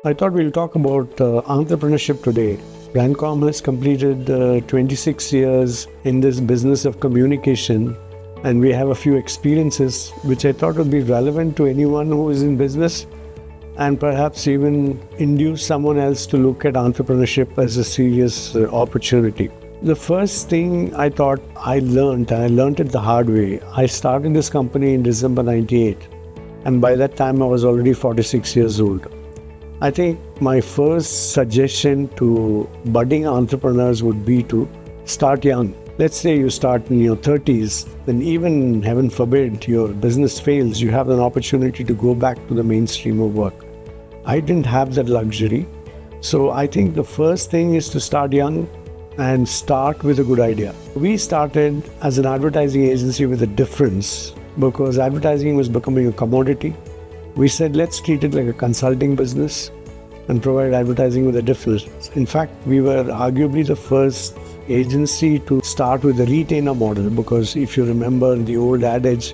I thought we'll talk about entrepreneurship today. Brandcom has completed 26 years in this business of communication, and we have a few experiences which I thought would be relevant to anyone who is in business and perhaps even induce someone else to look at entrepreneurship as a serious opportunity. The first thing I thought I learned, and I learned it the hard way, I started this company in December 98, and by that time I was already 46 years old. I think my first suggestion to budding entrepreneurs would be to start young. Let's say you start in your 30s, then even, heaven forbid, your business fails, you have an opportunity to go back to the mainstream of work. I didn't have that luxury. So I think the first thing is to start young and start with a good idea. We started as an advertising agency with a difference because advertising was becoming a commodity. We said, let's treat it like a consulting business and provide advertising with a difference. In fact, we were arguably the first agency to start with a retainer model because if you remember the old adage,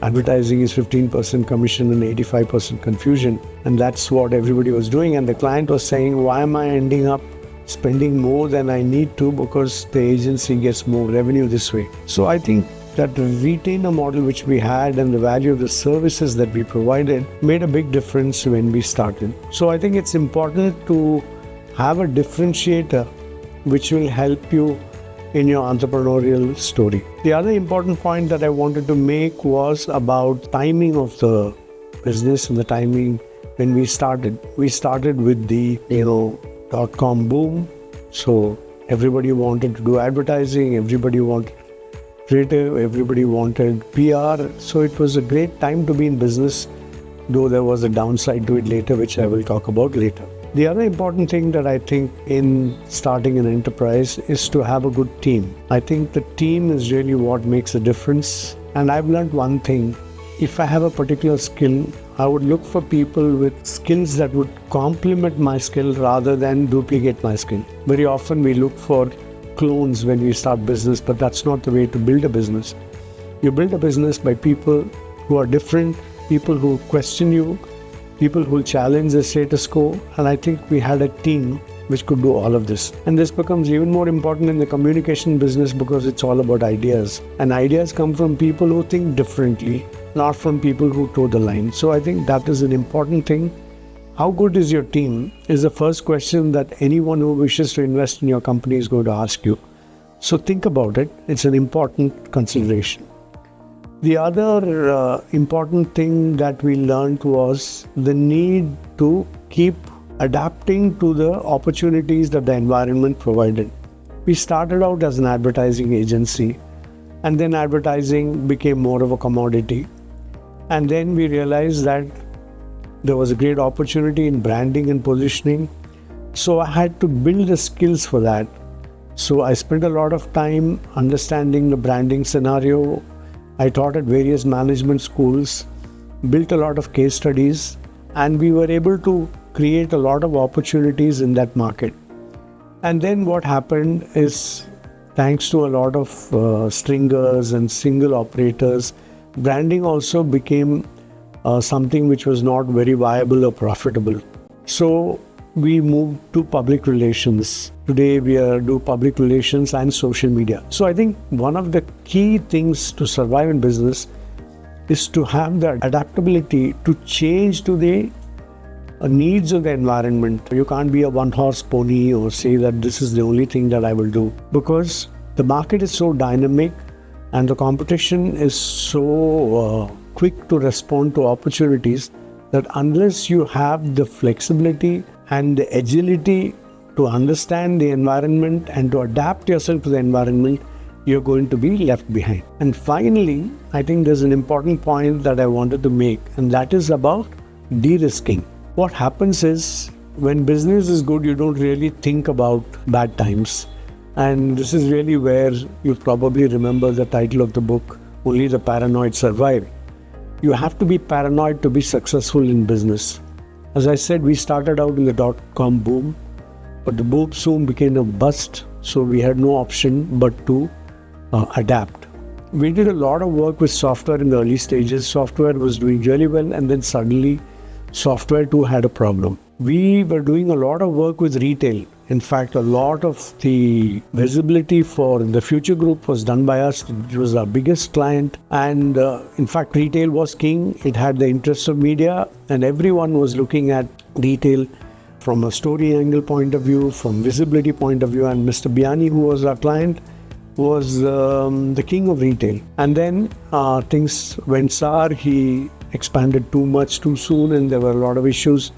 advertising is 15% commission and 85% confusion. And that's what everybody was doing. And the client was saying, why am I ending up spending more than I need to because the agency gets more revenue this way? So I think that the retainer model which we had and the value of the services that we provided made a big difference when we started. So I think it's important to have a differentiator which will help you in your entrepreneurial story. The other important point that I wanted to make was about timing of the business and the timing when we started. We started with the .com boom. So everybody wanted to do advertising, everybody wanted creative, everybody wanted PR. So it was a great time to be in business, though there was a downside to it later, which I will talk about later. The other important thing that I think in starting an enterprise is to have a good team. I think the team is really what makes a difference. And I've learned one thing. If I have a particular skill, I would look for people with skills that would complement my skill rather than duplicate my skill. Very often we look for clones when we start business, but that's not the way to build a business. You build a business by people who are different, people who question you, people who challenge the status quo, and I think we had a team which could do all of this. And this becomes even more important in the communication business because it's all about ideas. And ideas come from people who think differently, not from people who toe the line. So I think that is an important thing. How good is your team is the first question that anyone who wishes to invest in your company is going to ask you. So think about it. It's an important consideration. The other important thing that we learned was the need to keep adapting to the opportunities that the environment provided. We started out as an advertising agency, and then advertising became more of a commodity. And then we realized that there was a great opportunity in branding and positioning. So I had to build the skills for that. So I spent a lot of time understanding the branding scenario. I taught at various management schools, built a lot of case studies, and we were able to create a lot of opportunities in that market. And then what happened is, thanks to a lot of stringers and single operators, branding also became something which was not very viable or profitable. So we moved to public relations. Today we do public relations and social media. So I think one of the key things to survive in business is to have the adaptability to change to the needs of the environment. You can't be a one-horse pony or say that this is the only thing that I will do, because the market is so dynamic and the competition is so quick to respond to opportunities that unless you have the flexibility and the agility to understand the environment and to adapt yourself to the environment, you're going to be left behind. And finally, I think there's an important point that I wanted to make, and that is about de-risking. What happens is, when business is good, you don't really think about bad times. And this is really where you probably remember the title of the book, Only the Paranoid Survive. You have to be paranoid to be successful in business. As I said, we started out in the .com boom, but the boom soon became a bust, so we had no option but to adapt. We did a lot of work with software in the early stages. Software was doing really well, and then suddenly software too had a problem. we were doing a lot of work with retail. In fact, a lot of the visibility for the Future Group was done by us. It was our biggest client. And in fact, retail was king. It had the interest of media, and everyone was looking at retail from a story angle point of view, from visibility point of view. And Mr. Biani, who was our client, was the king of retail. And then things went sour. He expanded too much too soon, and there were a lot of issues.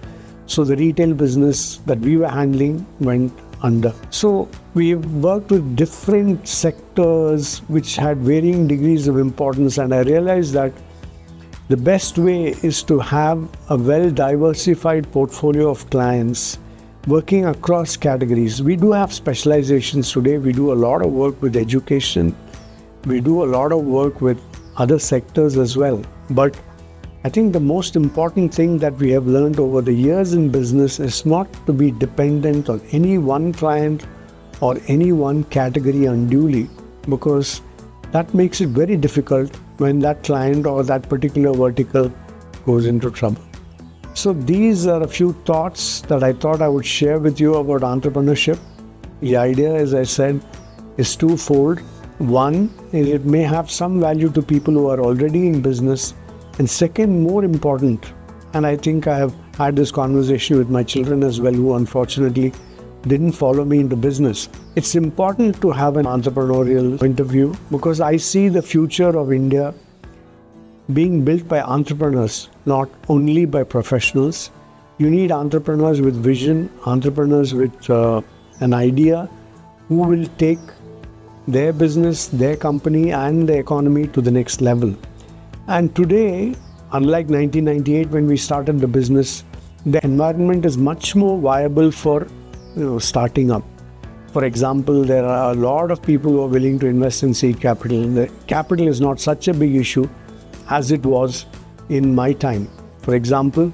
So the retail business that we were handling went under. So we worked with different sectors which had varying degrees of importance, and I realized that the best way is to have a well-diversified portfolio of clients working across categories. We do have specializations today. We do a lot of work with education. We do a lot of work with other sectors as well. But I think the most important thing that we have learned over the years in business is not to be dependent on any one client or any one category unduly, because that makes it very difficult when that client or that particular vertical goes into trouble. So these are a few thoughts that I thought I would share with you about entrepreneurship. The idea, as I said, is twofold. One is it may have some value to people who are already in business. And second, more important, and I think I have had this conversation with my children as well, who unfortunately didn't follow me into business. It's important to have an entrepreneurial point of view, because I see the future of India being built by entrepreneurs, not only by professionals. You need entrepreneurs with vision, entrepreneurs with an idea, who will take their business, their company and the economy to the next level. And today, unlike 1998 when we started the business, the environment is much more viable for starting up. For example, there are a lot of people who are willing to invest in seed capital. The capital is not such a big issue as it was in my time. For example,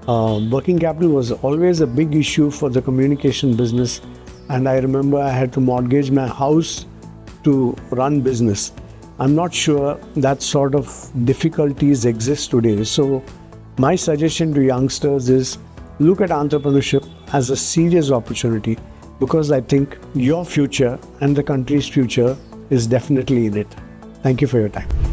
working capital was always a big issue for the communication business, and I remember I had to mortgage my house to run business. I'm not sure that sort of difficulties exist today. So my suggestion to youngsters is look at entrepreneurship as a serious opportunity, because I think your future and the country's future is definitely in it. Thank you for your time.